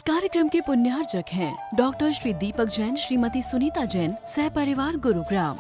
कार्यक्रम के पुण्यार्चक हैं डॉक्टर श्री दीपक जैन, श्रीमती सुनीता जैन, सह परिवार गुरुग्राम।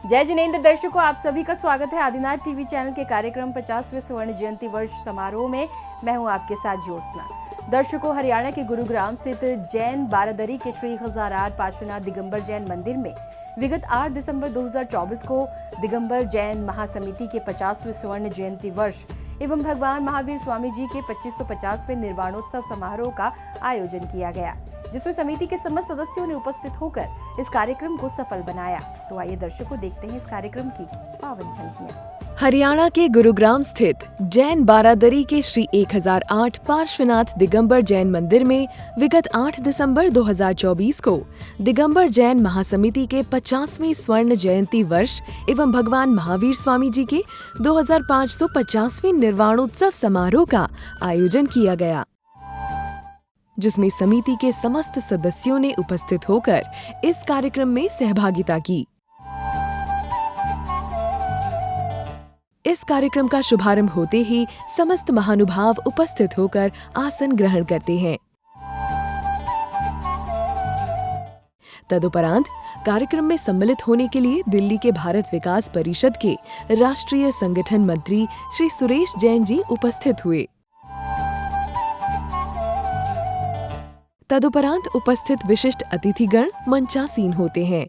जय जिनेंद्र दर्शकों, आप सभी का स्वागत है आदिनाथ टीवी चैनल के कार्यक्रम 50वें स्वर्ण जयंती वर्ष समारोह में। मैं हूं आपके साथ ज्योत्सना। दर्शकों, हरियाणा के गुरुग्राम स्थित जैन बारादरी के श्री हजारार पार्श्वनाथ दिगंबर जैन मंदिर में विगत 8 दिसंबर 2024 को दिगंबर जैन महासमिति के 50वें स्वर्ण जयंती वर्ष एवं भगवान महावीर स्वामी जी के 2550वें निर्वाणोत्सव समारोह का आयोजन किया गया, जिसमें समिति के समस्त सदस्यों ने उपस्थित होकर इस कार्यक्रम को सफल बनाया। तो आइए दर्शकों, देखते हैं इस कार्यक्रम की पावन झलकियां। हरियाणा के गुरुग्राम स्थित जैन बारादरी के श्री 1008 पार्श्वनाथ दिगंबर जैन मंदिर में विगत 8 दिसंबर 2024 को दिगंबर जैन महासमिति के 50वें स्वर्ण जयंती वर्ष एवं भगवान महावीर स्वामी जी के 2550वें निर्वाणोत्सव समारोह का आयोजन किया गया, जिसमें समिति के समस्त सदस्यों ने उपस्थित होकर इस कार्यक्रम में सहभागिता की। इस कार्यक्रम का शुभारंभ होते ही समस्त महानुभाव उपस्थित होकर आसन ग्रहण करते हैं। तदुपरांत कार्यक्रम में सम्मिलित होने के लिए दिल्ली के भारत विकास परिषद के राष्ट्रीय संगठन मंत्री श्री सुरेश जैन जी उपस्थित हुए। तदुपरांत उपस्थित विशिष्ट अतिथिगण मंचासीन होते हैं।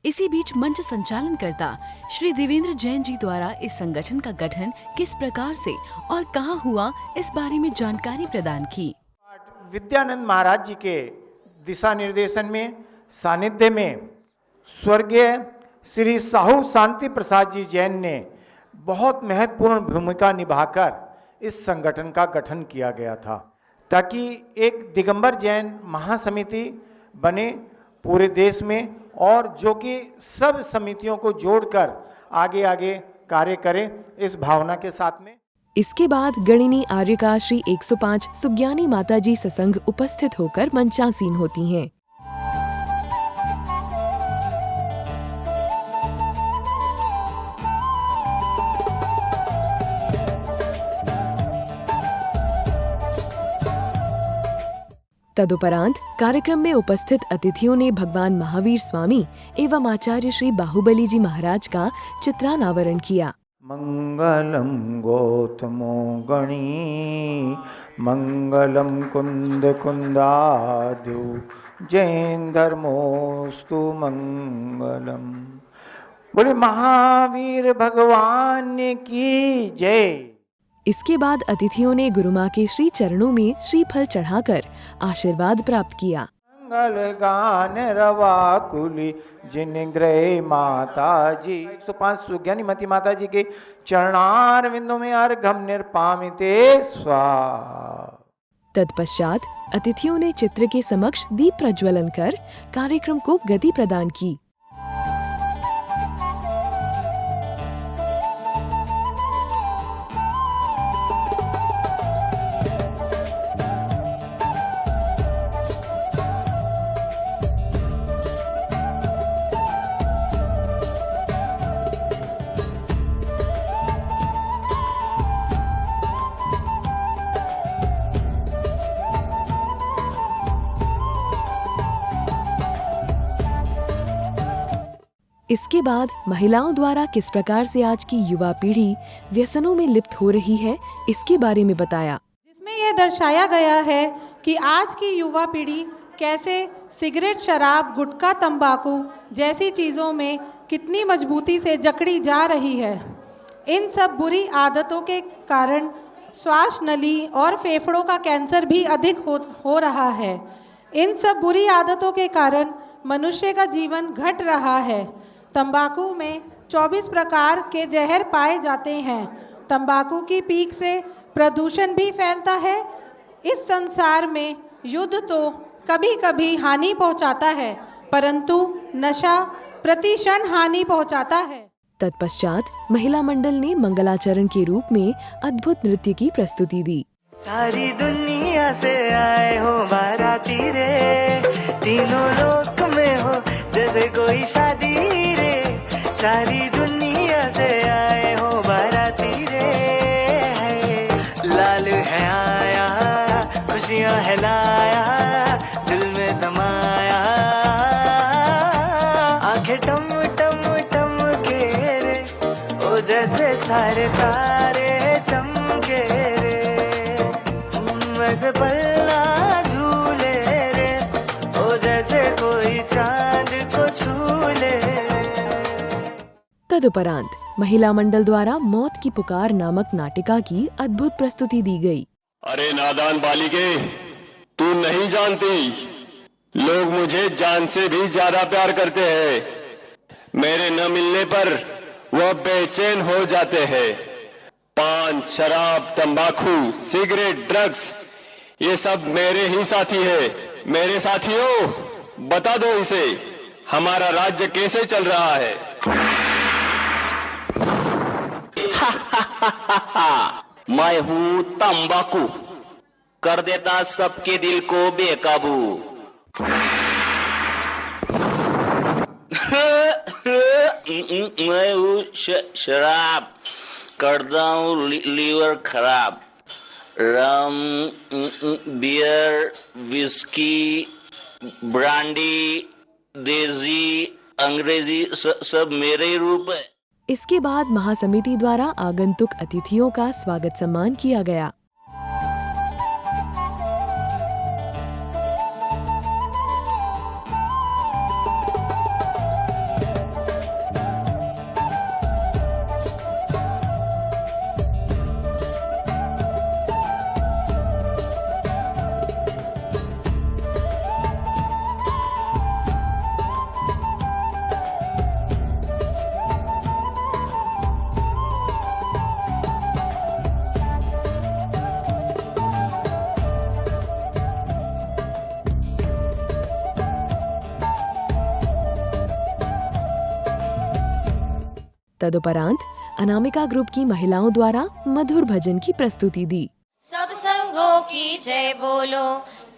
इसी बीच मंच संचालन करता श्री देवेंद्र जैन जी द्वारा इस संगठन का गठन किस प्रकार से और कहां हुआ, इस बारे में जानकारी प्रदान की। विद्यानंद महाराज जी के दिशा निर्देशन में सानिध्य में स्वर्गीय श्री साहू शांति प्रसाद जी जैन ने बहुत महत्वपूर्ण भूमिका निभाकर इस संगठन का गठन किया गया था, ताकि एक दिगंबर जैन महासमिति बने पूरे देश में और जो कि सब समितियों को जोड़कर आगे आगे कार्य करे, इस भावना के साथ में। इसके बाद गणिनी आर्य का श्री 105 सुज्ञानी माताजी सत्संग उपस्थित होकर मंचासीन होती हैं। तदुपरांत कार्यक्रम में उपस्थित अतिथियों ने भगवान महावीर स्वामी एवं आचार्य श्री बाहुबली जी महाराज का चित्रानावरण किया। मंगलम गौतमो गणी मंगलम कुंद कुंदाद्यु जैन धर्मोस्तु मंगलम। बोले महावीर भगवान की जय। इसके बाद अतिथियों ने गुरु माँ के श्री चरणों में श्रीफल चढ़ाकर आशीर्वाद प्राप्त किया। मंगल गान रवा कुली जिन ग्रह माता जी 105 सुज्ञानी मती माता जी के चरणार विंदों में अर्घम निर्पामिते स्वाहा। तत्पश्चात अतिथियों ने चित्र के समक्ष दीप प्रज्वलन कर कार्यक्रम को गति प्रदान की। इसके बाद महिलाओं द्वारा किस प्रकार से आज की युवा पीढ़ी व्यसनों में लिप्त हो रही है, इसके बारे में बताया, जिसमें यह दर्शाया गया है कि आज की युवा पीढ़ी कैसे सिगरेट, शराब, गुटखा, तंबाकू जैसी चीज़ों में कितनी मजबूती से जकड़ी जा रही है। इन सब बुरी आदतों के कारण श्वास नली और फेफड़ों का कैंसर भी अधिक हो रहा है। इन सब बुरी आदतों के कारण मनुष्य का जीवन घट रहा है। तंबाकू में 24 प्रकार के जहर पाए जाते हैं। तंबाकू की पीक से प्रदूषण भी फैलता है। इस संसार में युद्ध तो कभी कभी हानि पहुंचाता है, परंतु नशा प्रतिक्षण हानि पहुंचाता है। तत्पश्चात महिला मंडल ने मंगलाचरण के रूप में अद्भुत नृत्य की प्रस्तुति दी। सारी दुनिया से आए हो बाराती रे, तीनों लोक में हो जैसे कोई शादी रे। सारी दुनिया से आए खुशियां है लाया, दिल में समाया, आंखें टम टम टम के रे, ओ जैसे सारे तारे चमके रे, वैसे पलना झूले रे, ओ जैसे कोई चांद को छू ले। तदुपरांत महिला मंडल द्वारा मौत की पुकार नामक नाटिका की अद्भुत प्रस्तुति दी गई। अरे नादान बालिके, तू नहीं जानती, लोग मुझे जान से भी ज्यादा प्यार करते हैं। मेरे न मिलने पर वह बेचैन हो जाते हैं। पान, शराब, तंबाकू, सिगरेट, ड्रग्स, ये सब मेरे ही साथी है। मेरे साथियों, बता दो इसे, हमारा राज्य कैसे चल रहा है। मैं हूँ तंबाकू, कर देता सबके दिल को बेकाबू। मैं हूँ शराब, करता हूँ लीवर खराब। रम, बियर, विस्की, ब्रांडी, देसी, अंग्रेजी सब मेरे ही रूप है। इसके बाद महासमिति द्वारा आगंतुक अतिथियों का स्वागत सम्मान किया गया। तदुपरांत अनामिका ग्रुप की महिलाओं द्वारा मधुर भजन की प्रस्तुति दी। सब संघों की जय बोलो,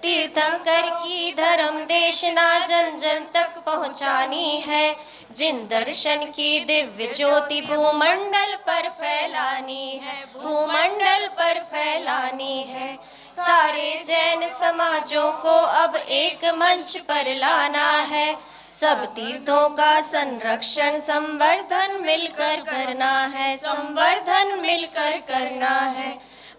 तीर्थंकर की धर्म देशना जन जन तक पहुंचानी है। जिन दर्शन की दिव्य ज्योति भूमंडल पर फैलानी है, भूमंडल पर फैलानी है। सारे जैन समाजों को अब एक मंच पर लाना है। सब तीर्थों का संरक्षण संवर्धन मिलकर करना है, संवर्धन मिलकर करना है।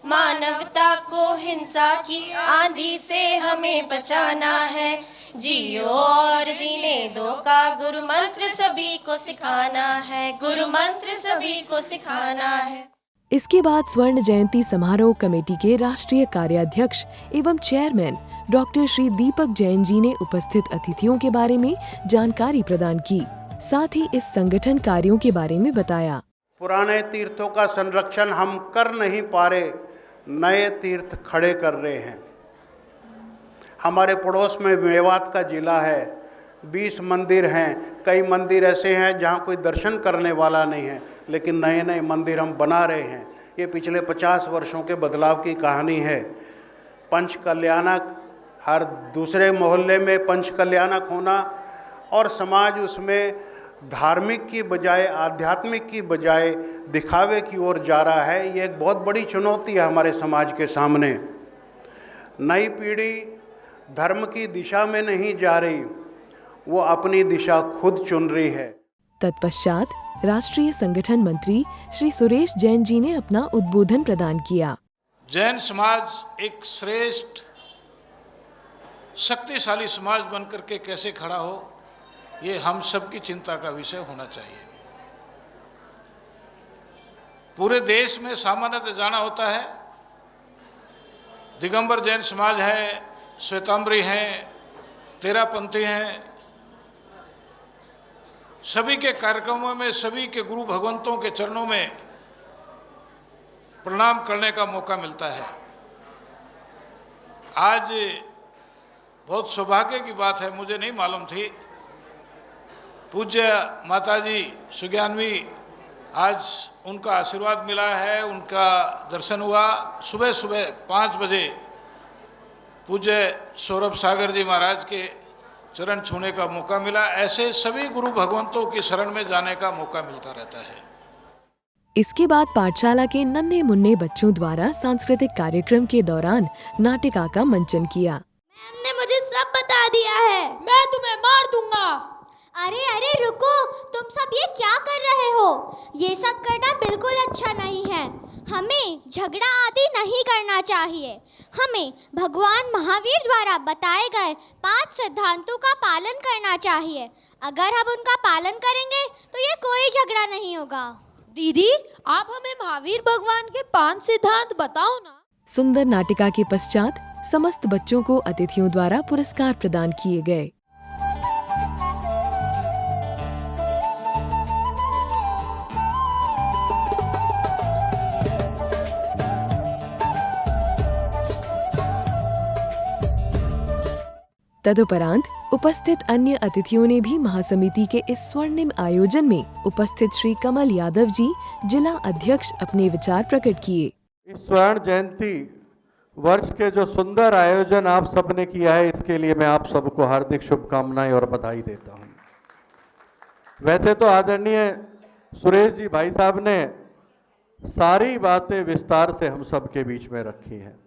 मानवता को हिंसा की आंधी से हमें बचाना है। जियो और जीने दो का गुरु मंत्र सभी को सिखाना है, गुरु मंत्र सभी को सिखाना है। इसके बाद स्वर्ण जयंती समारोह कमेटी के राष्ट्रीय कार्याध्यक्ष एवं चेयरमैन डॉक्टर श्री दीपक जैन जी ने उपस्थित अतिथियों के बारे में जानकारी प्रदान की। साथ ही इस संगठन कार्यों के बारे में बताया। पुराने तीर्थों का संरक्षण हम कर नहीं पा रहे, नए तीर्थ खड़े कर रहे हैं। हमारे पड़ोस में मेवात का जिला है, 20 मंदिर हैं। कई मंदिर ऐसे हैं जहाँ कोई दर्शन करने वाला नहीं है, लेकिन नए नए मंदिर हम बना रहे हैं। ये पिछले 50 वर्षों के बदलाव की कहानी है। पंच कल्याणक, हर दूसरे मोहल्ले में पंच कल्याणक होना और समाज उसमें धार्मिक की बजाय आध्यात्मिक की बजाय दिखावे की ओर जा रहा है। ये एक बहुत बड़ी चुनौती है हमारे समाज के सामने। नई पीढ़ी धर्म की दिशा में नहीं जा रही, वो अपनी दिशा खुद चुन रही है। तत्पश्चात राष्ट्रीय संगठन मंत्री श्री सुरेश जैन जी ने अपना उद्बोधन प्रदान किया। जैन समाज एक श्रेष्ठ शक्तिशाली समाज बनकर के कैसे खड़ा हो, ये हम सबकी चिंता का विषय होना चाहिए। पूरे देश में सामान्यतः जाना होता है, दिगंबर जैन समाज है, श्वेतांबरी हैं, तेरापंथी हैं। सभी के कार्यक्रमों में सभी के गुरु भगवंतों के चरणों में प्रणाम करने का मौका मिलता है। आज बहुत सौभाग्य की बात है, मुझे नहीं मालूम थी। पूज्य माताजी सुज्ञानवी, आज उनका आशीर्वाद मिला है, उनका दर्शन हुआ। सुबह सुबह 5 बजे पूज्य सौरभ सागर जी महाराज के चरण छूने का मौका मिला। ऐसे सभी गुरु भगवंतों की शरण में जाने का मौका मिलता रहता है। इसके बाद पाठशाला के नन्हे मुन्ने बच्चों द्वारा सांस्कृतिक कार्यक्रम के दौरान नाटिका का मंचन किया। मैम ने मुझे सब बता दिया है। मैं तुम्हें मार दूंगा। अरे अरे रुको, तुम सब ये क्या कर रहे हो? ये सब करना बिल्कुल अच्छा नहीं है। हमें झगड़ा आदि नहीं करना चाहिए। हमें भगवान महावीर द्वारा बताए गए 5 सिद्धांतों का पालन करना चाहिए। अगर हम उनका पालन करेंगे तो ये कोई झगड़ा नहीं होगा। दीदी, आप हमें महावीर भगवान के 5 सिद्धांत बताओ ना। सुंदर नाटिका के पश्चात समस्त बच्चों को अतिथियों द्वारा पुरस्कार प्रदान किए गए। तदुपरांत उपस्थित अन्य अतिथियों ने भी महासमिति के इस स्वर्णिम आयोजन में उपस्थित श्री कमल यादव जी, जिला अध्यक्ष, अपने विचार प्रकट किए। इस स्वर्ण जयंती वर्ष के जो सुंदर आयोजन आप सबने किया है, इसके लिए मैं आप सबको हार्दिक शुभकामनाएं और बधाई देता हूं। वैसे तो आदरणीय सुरेश जी भाई साहब ने सारी बातें विस्तार से हम सबके बीच में रखी हैं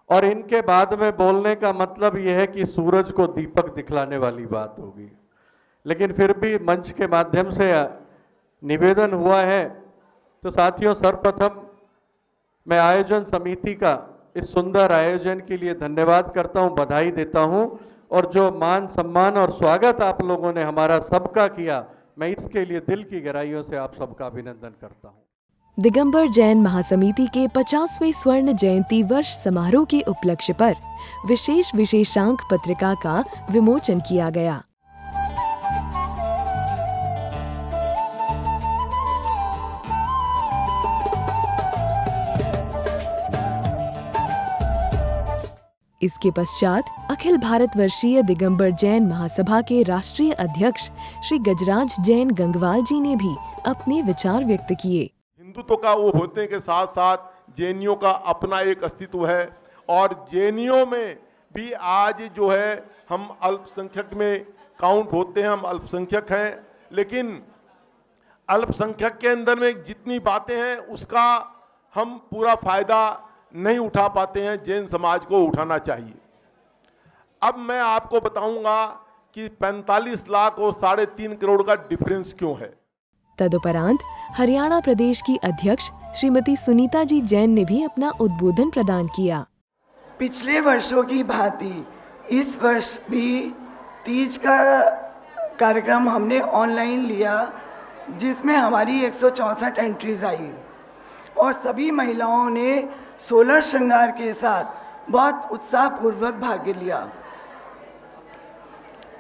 और इनके बाद में बोलने का मतलब यह है कि सूरज को दीपक दिखलाने वाली बात होगी, लेकिन फिर भी मंच के माध्यम से निवेदन हुआ है। तो साथियों, सर्वप्रथम मैं आयोजन समिति का इस सुंदर आयोजन के लिए धन्यवाद करता हूं, बधाई देता हूं और जो मान सम्मान और स्वागत आप लोगों ने हमारा सबका किया, मैं इसके लिए दिल की गहराइयों से आप सबका अभिनंदन करता हूं। दिगंबर जैन महासमिति के 50वें स्वर्ण जयंती वर्ष समारोह के उपलक्ष्य पर विशेष विशेषांक पत्रिका का विमोचन किया गया। इसके पश्चात अखिल भारतवर्षीय दिगंबर जैन महासभा के राष्ट्रीय अध्यक्ष श्री गजराज जैन गंगवाल जी ने भी अपने विचार व्यक्त किए। हिंदुत्व का वो होने के साथ साथ जैनियों का अपना एक अस्तित्व है और जैनियों में भी आज जो है हम अल्पसंख्यक में काउंट होते हैं, हम अल्पसंख्यक हैं, लेकिन अल्पसंख्यक के अंदर में जितनी बातें हैं उसका हम पूरा फायदा नहीं उठा पाते हैं। जैन समाज को उठाना चाहिए। अब मैं आपको बताऊंगा कि 45 लाख और 3.5 करोड़ का डिफरेंस क्यों है। तदुपरांत हरियाणा प्रदेश की अध्यक्ष श्रीमती सुनीता जी जैन ने भी अपना उद्बोधन प्रदान किया। पिछले वर्षों की भांति इस वर्ष भी तीज का कार्यक्रम हमने ऑनलाइन लिया, जिसमें हमारी 164 एंट्रीज आई और सभी महिलाओं ने 16 श्रृंगार के साथ बहुत उत्साहपूर्वक भाग लिया।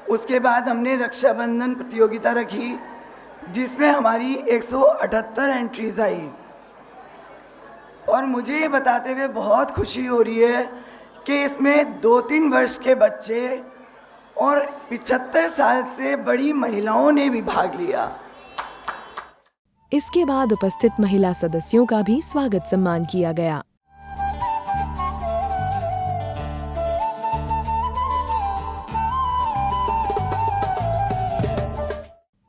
उसके बाद हमने रक्षाबंधन प्रतियोगिता रखी, जिसमें हमारी 178 एंट्रीज आई और मुझे ये बताते हुए बहुत खुशी हो रही है कि इसमें 2-3 वर्ष के बच्चे और 75 साल से बड़ी महिलाओं ने भी भाग लिया। इसके बाद उपस्थित महिला सदस्यों का भी स्वागत सम्मान किया गया।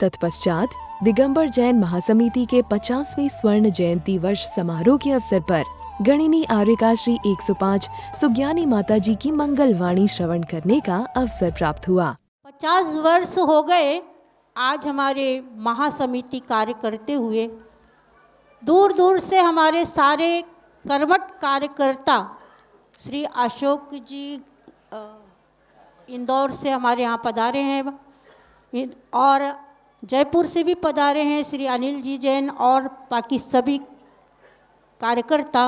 तत्पश्चात दिगंबर जैन महासमिति के 50वें स्वर्ण जयंती वर्ष समारोह के अवसर पर गणिनी आर्यिका श्री 105 सुज्ञानी माता जी की मंगल वाणी श्रवण करने का अवसर प्राप्त हुआ। 50 वर्ष हो गए आज हमारे महासमिति कार्य करते हुए। दूर दूर से हमारे सारे कर्मठ कार्यकर्ता, श्री अशोक जी इंदौर से हमारे यहाँ पधारे हैं और जयपुर से भी पधारे हैं श्री अनिल जी जैन और बाकी सभी कार्यकर्ता,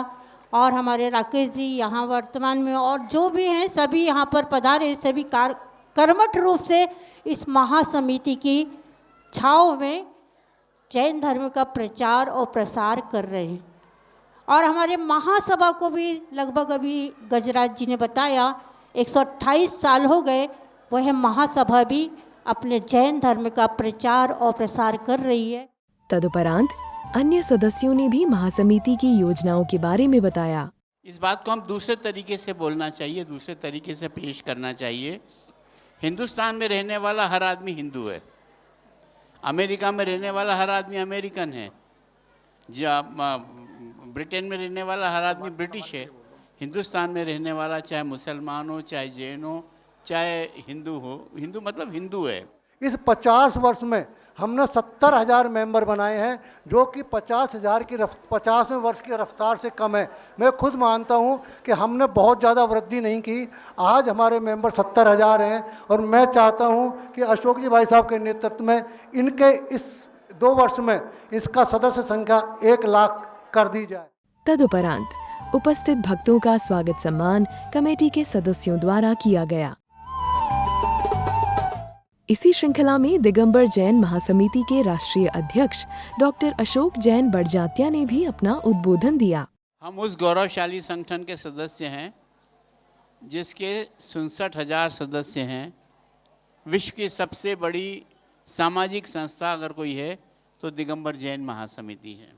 और हमारे राकेश जी यहाँ वर्तमान में और जो भी हैं सभी यहाँ पर पधारे। सभी कर्मठ रूप से इस महासमिति की छाव में जैन धर्म का प्रचार और प्रसार कर रहे हैं। और हमारे महासभा को भी लगभग अभी गजराज जी ने बताया 128 साल हो गए, वह महासभा भी अपने जैन धर्म का प्रचार और प्रसार कर रही है। तदुपरांत अन्य सदस्यों ने भी महासमिति की योजनाओं के बारे में बताया। इस बात को हम दूसरे तरीके से बोलना चाहिए, दूसरे तरीके से पेश करना चाहिए। हिंदुस्तान में रहने वाला हर आदमी हिंदू है, अमेरिका में रहने वाला हर आदमी अमेरिकन है, ब्रिटेन में रहने वाला हर आदमी ब्रिटिश है, हिंदुस्तान में रहने वाला चाहे मुसलमान हो, चाहे जैन हो, चाहे हिंदू हो, हिंदू मतलब हिंदू है। इस 50 वर्ष में हमने 70,000 मेंबर बनाए हैं, जो कि 50वें वर्ष की रफ्तार से कम है। मैं खुद मानता हूं कि हमने बहुत ज़्यादा वृद्धि नहीं की। आज हमारे मेंबर 70,000 हैं और मैं चाहता हूं कि अशोक जी भाई साहब के नेतृत्व में इनके इस 2 वर्ष में इसका सदस्य संख्या 1 लाख कर दी जाए। तदुपरांत उपस्थित भक्तों का स्वागत सम्मान कमेटी के सदस्यों द्वारा किया गया। इसी श्रृंखला में दिगंबर जैन महासमिति के राष्ट्रीय अध्यक्ष डॉक्टर अशोक जैन बड़जात्या ने भी अपना उद्बोधन दिया। हम उस गौरवशाली संगठन के सदस्य हैं जिसके 67,000 सदस्य हैं। विश्व की सबसे बड़ी सामाजिक संस्था अगर कोई है तो दिगंबर जैन महासमिति है।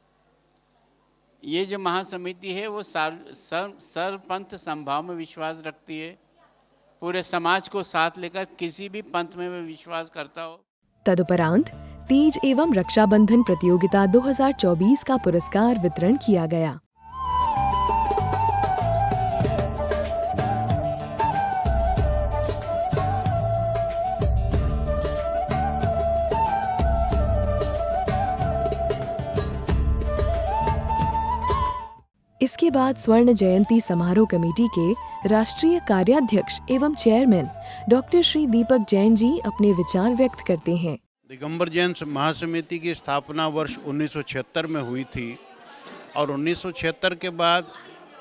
ये जो महासमिति है वो सर्वपंथ समभाव में विश्वास रखती है, पूरे समाज को साथ लेकर किसी भी पंथ में विश्वास करता हो। तदुपरांत तीज एवं रक्षाबंधन प्रतियोगिता 2024 का पुरस्कार वितरण किया गया। इसके बाद स्वर्ण जयंती समारोह कमेटी के राष्ट्रीय कार्याध्यक्ष एवं चेयरमैन डॉक्टर श्री दीपक जैन जी अपने विचार व्यक्त करते हैं। दिगंबर जैन महासमिति की स्थापना वर्ष 1976 में हुई थी और 1976 के बाद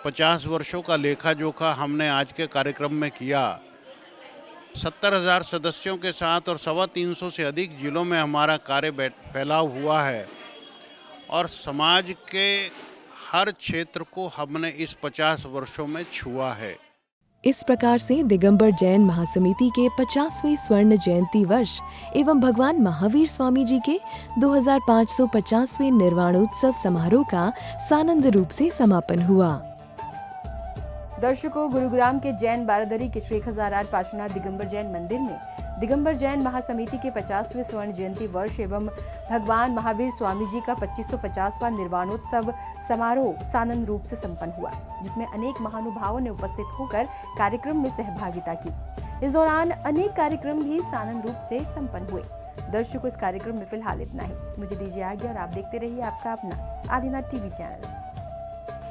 50 वर्षों का लेखा जोखा हमने आज के कार्यक्रम में किया। 70,000 सदस्यों के साथ और 325 से अधिक जिलों में हमारा कार्य फैलाव हुआ है और समाज के हर क्षेत्र को हमने इस 50 वर्षों में छुआ है। इस प्रकार से दिगंबर जैन महासमिति के 50वें स्वर्ण जयंती वर्ष एवं भगवान महावीर स्वामी जी के 2550वें निर्वाणोत्सव समारोह का सानंद रूप से समापन हुआ। दर्शकों, गुरुग्राम के जैन बारादरी के श्री 1008 पार्श्वनाथ दिगंबर जैन मंदिर में दिगंबर जैन महासमिति के 50वें स्वर्ण जयंती वर्ष एवं भगवान महावीर स्वामी जी का 2550वां निर्वाणोत्सव समारोह सानंद रूप से संपन्न हुआ, जिसमें अनेक महानुभावों ने उपस्थित होकर कार्यक्रम में सहभागिता की। इस दौरान अनेक कार्यक्रम भी सानंद रूप से संपन्न हुए। दर्शकों, इस कार्यक्रम में फिलहाल इतना ही। मुझे दीजिए आज्ञा और आप देखते रहिए आपका अपना आदिनाथ टीवी चैनल।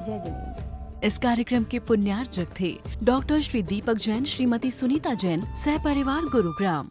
जय जिनेन्द्र। इस कार्यक्रम के पुण्यार्चक थे डॉक्टर श्री दीपक जैन, श्रीमती सुनीता जैन, सह परिवार गुरुग्राम।